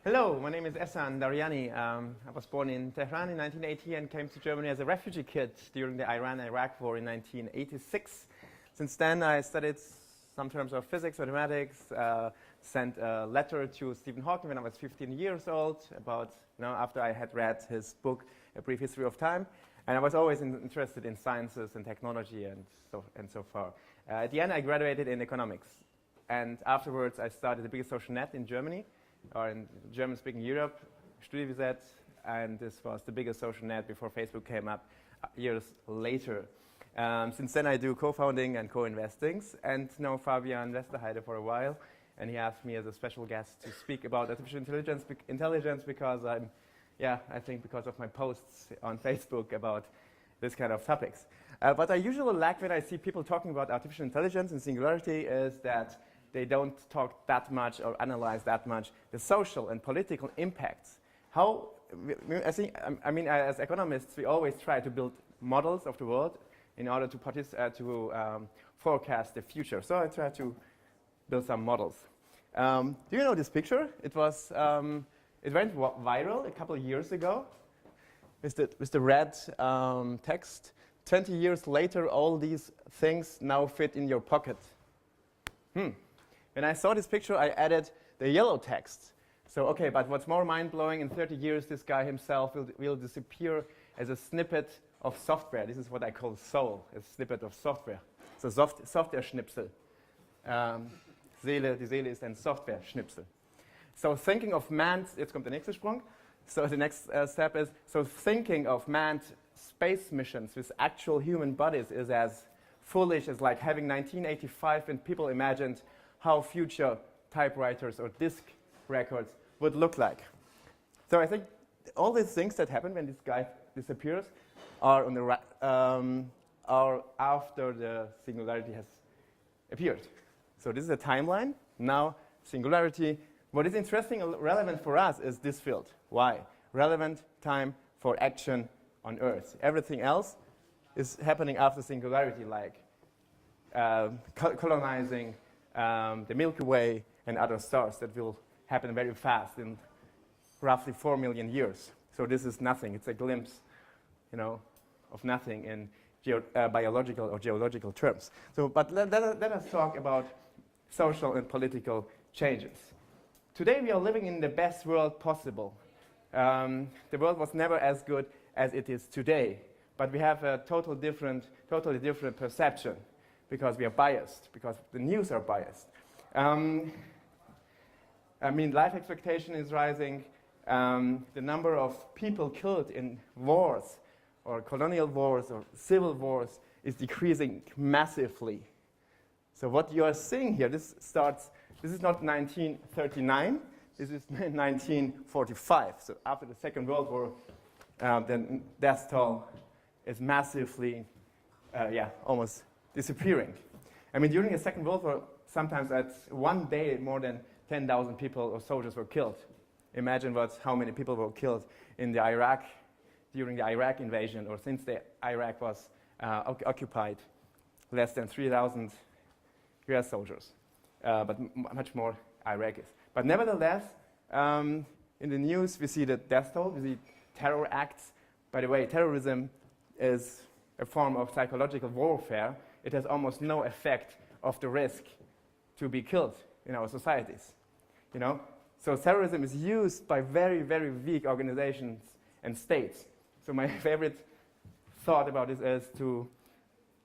Hello, my name is Ehssan Dariani. I was born in Tehran in 1980 and came to Germany as a refugee kid during the Iran-Iraq war in 1986. Since then, I studied some terms of physics, mathematics, sent a letter to Stephen Hawking when I was 15 years old, after I had read his book, A Brief History of Time. And I was always interested in sciences and technology and so far. At the end, I graduated in economics. And afterwards, I started the biggest social net in Germany, or in German-speaking Europe, StudiVZ, and this was the biggest social net before Facebook came up years later. Since then, I do co-founding and co-investings, and know Fabian Westerheide for a while, and he asked me as a special guest to speak about artificial intelligence because I think because of my posts on Facebook about this kind of topics. What I usually lack when I see people talking about artificial intelligence and singularity is that they don't talk that much or analyze that much the social and political impacts. As economists, we always try to build models of the world in order to forecast the future. So I try to build some models. Do you know this picture? It went viral a couple of years ago with the red text. 20 years later, all these things now fit in your pocket. When I saw this picture, I added the yellow text. So, okay, but what's more mind-blowing, in 30 years, this guy himself will disappear as a snippet of software. This is what I call soul, a snippet of software. So Software-Schnipsel. Die Seele ist ein Software-Schnipsel. So thinking of manned, jetzt kommt der nächste Sprung. So the next step is, so thinking of manned space missions with actual human bodies is as foolish as like having 1985 when people imagined how future typewriters or disk records would look like. So I think all these things that happen when this guy disappears are after the singularity has appeared. So this is a timeline. Now, singularity. What is interesting and relevant for us is this field. Why? Relevant time for action on Earth. Everything else is happening after singularity, like colonizing the Milky Way and other stars that will happen very fast in roughly 4 million years. So this is nothing. It's a glimpse, of nothing in biological or geological terms. So, but let us talk about social and political changes. Today we are living in the best world possible. The world was never as good as it is today, but we have a totally different perception because we are biased, because the news are biased. Life expectation is rising. The number of people killed in wars, or colonial wars, or civil wars, is decreasing massively. So what you are seeing here, this is not 1939, this is 1945. So after the Second World War, the death toll is massively, almost disappearing. During the Second World War, sometimes at one day, more than 10,000 people or soldiers were killed. Imagine how many people were killed in the Iraq, during the Iraq invasion, or since the Iraq was occupied. Less than 3,000 US soldiers, but much more Iraqis. But nevertheless, in the news, we see the death toll, we see terror acts. By the way, terrorism is a form of psychological warfare. It has almost no effect of the risk to be killed in our societies. So terrorism is used by very, very weak organizations and states. So my favorite thought about this is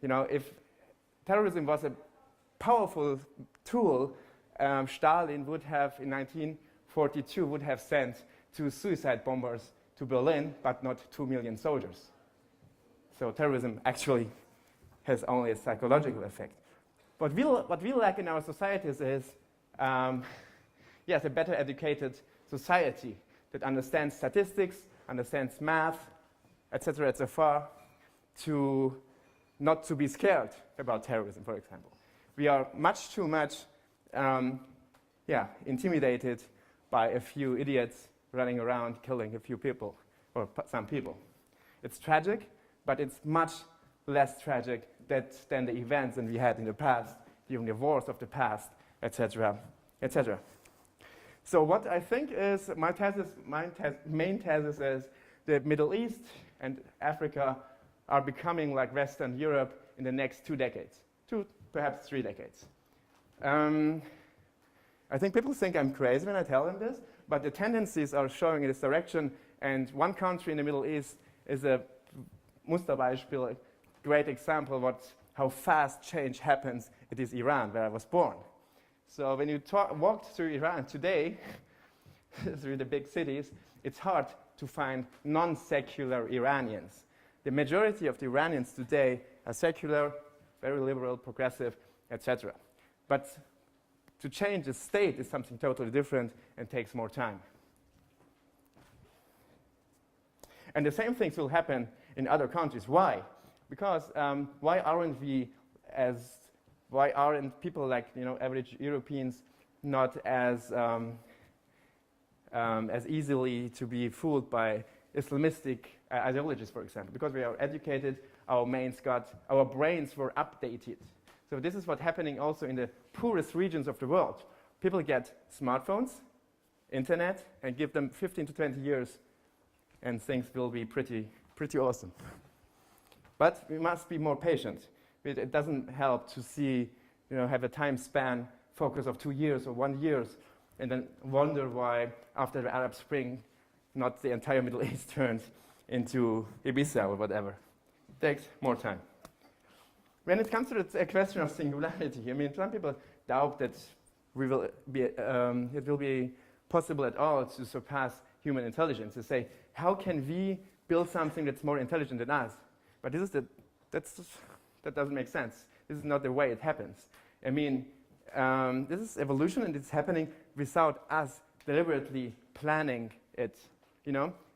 if terrorism was a powerful tool, Stalin would have, in 1942, would have sent 2 suicide bombers to Berlin, but not 2 million soldiers. So terrorism actually has only a psychological effect. What we lack in our societies is, a better educated society that understands statistics, understands math, etc., not to be scared about terrorism, for example. We are much too much intimidated by a few idiots running around killing a few people, or some people. It's tragic, but it's much less tragic than the events that we had in the past, during the wars of the past, etc., etc. So what I think is, main thesis is the Middle East and Africa are becoming like Western Europe in the next 2 decades, 2, perhaps 3 decades. I think people think I'm crazy when I tell them this, but the tendencies are showing in this direction, and one country in the Middle East is a Musterbeispiel, a great example of how fast change happens. It is Iran, where I was born. So when you walk through Iran today, through the big cities, it's hard to find non-secular Iranians. The majority of the Iranians today are secular, very liberal, progressive, etc. But to change the state is something totally different and takes more time. And the same things will happen in other countries. Why? Because why aren't people like average Europeans not as easily to be fooled by Islamistic ideologies, for example? Because we are educated, our brains were updated. So this is what's happening also in the poorest regions of the world. People get smartphones, internet, and give them 15 to 20 years, and things will be pretty awesome. But we must be more patient. It doesn't help to see, have a time span focus of 2 years or 1 year, and then wonder why after the Arab Spring, not the entire Middle East turned into Ibiza or whatever. It takes more time. When it comes to the question of singularity, some people doubt that it will be possible at all to surpass human intelligence. They say, how can we build something that's more intelligent than us? But that doesn't make sense. This is not the way it happens. This is evolution, and it's happening without us deliberately planning it.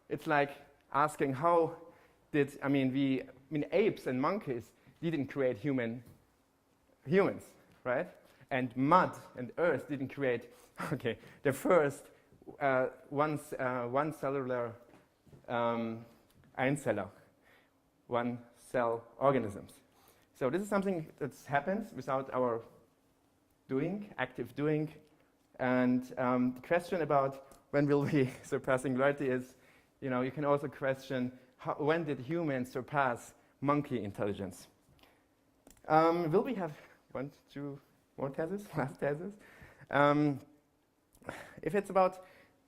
It's like asking how did apes and monkeys didn't create humans, right? And mud and earth didn't create the first one cellular Einzeller, one cell organisms. So this is something that happens without our active doing. And the question about when will we surpass singularity is, you can also question when did humans surpass monkey intelligence? Will we have 1, 2 more theses, last thesis? If it's about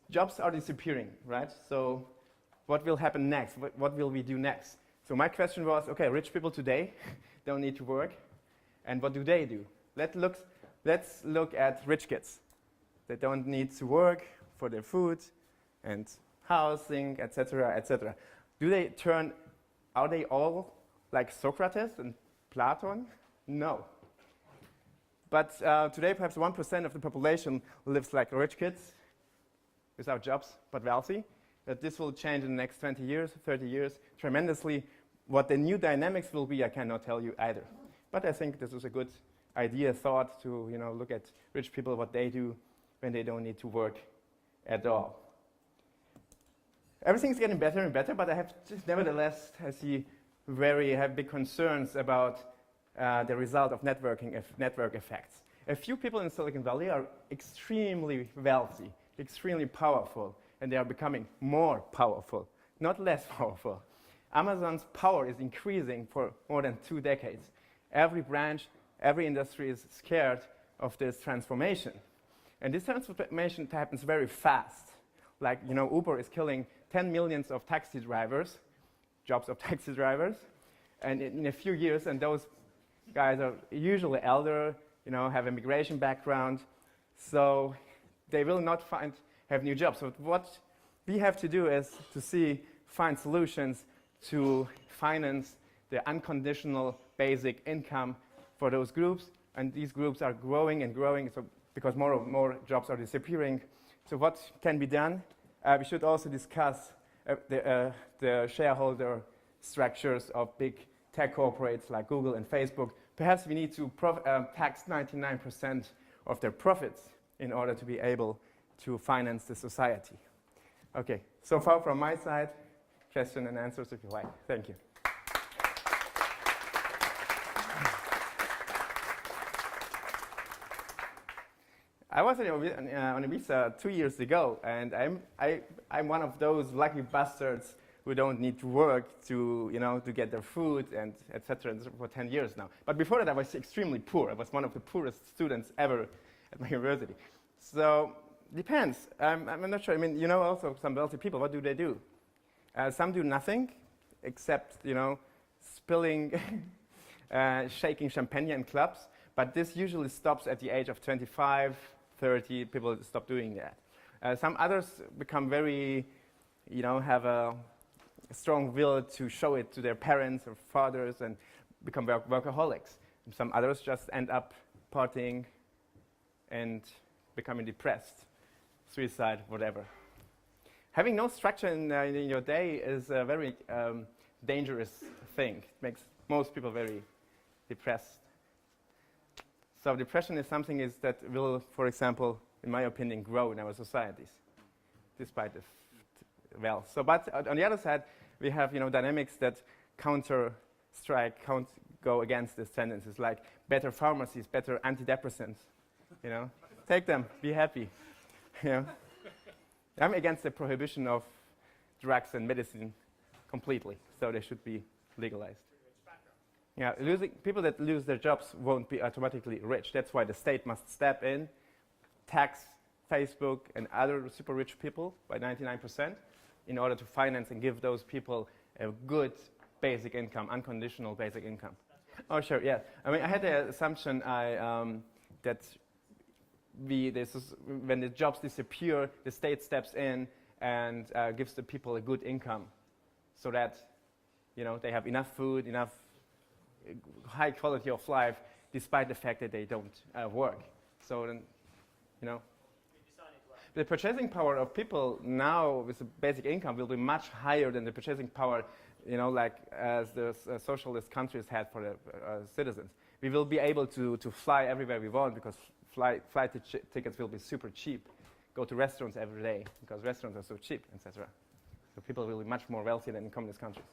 jobs are disappearing, right? So what will happen next? What will we do next? So my question was, rich people today don't need to work, and what do they do? Let's look at rich kids. They don't need to work for their food and housing, etc., etc. Are they all like Socrates and Platon? No. But today, perhaps 1% of the population lives like rich kids, without jobs, but wealthy. That this will change in the next 20 years, 30 years, tremendously. What the new dynamics will be, I cannot tell you either. But I think this is a good thought to look at rich people, what they do when they don't need to work at all. Everything's getting better and better, but nevertheless, I have big concerns about the result of network effects. A few people in Silicon Valley are extremely wealthy, extremely powerful, and they are becoming more powerful, not less powerful. Amazon's power is increasing for more than 2 decades. Every branch, every industry is scared of this transformation. And this transformation happens very fast. Like, Uber is killing 10 million of taxi drivers, jobs of taxi drivers, and in a few years, and those guys are usually elder, have immigration background, so they will not have new jobs. So what we have to do is to find solutions to finance the unconditional basic income for those groups, and these groups are growing and growing because more and more jobs are disappearing. So what can be done? We should also discuss the shareholder structures of big tech corporates like Google and Facebook. Perhaps we need to tax 99% of their profits in order to be able to finance the society. Okay, so far from my side, question and answers if you like. Thank you. I was on a visa 2 years ago, and I'm one of those lucky bastards who don't need to work to get their food and etc. for 10 years now. But before that, I was extremely poor. I was one of the poorest students ever at my university. So depends. I'm not sure. I mean, also some wealthy people. What do they do? Some do nothing, except spilling, shaking champagne in clubs. But this usually stops at the age of 25, 30. People stop doing that. Some others become very, have a strong will to show it to their parents or fathers and become workaholics. And some others just end up partying and becoming depressed, suicide, whatever. Having no structure in your day is a very dangerous thing. It makes most people very depressed. So depression is something that will, for example, in my opinion, grow in our societies, despite the wealth. But on the other side, we have dynamics that go against these tendencies, like better pharmacies, better antidepressants. Take them, be happy. I'm against the prohibition of drugs and medicine completely, so they should be legalized. Yeah, people that lose their jobs won't be automatically rich. That's why the state must step in, tax Facebook and other super rich people by 99% in order to finance and give those people a good basic income, unconditional basic income. Oh, sure, yeah. I mean, I had the assumption that when the jobs disappear, the state steps in and gives the people a good income so that they have enough food, enough high quality of life, despite the fact that they don't work. So then, the purchasing power of people now with a basic income will be much higher than the purchasing power, like as the socialist countries had for the citizens. We will be able to fly everywhere we want because flight tickets will be super cheap. Go to restaurants every day because restaurants are so cheap, etc. So people will be much more wealthy than in communist countries.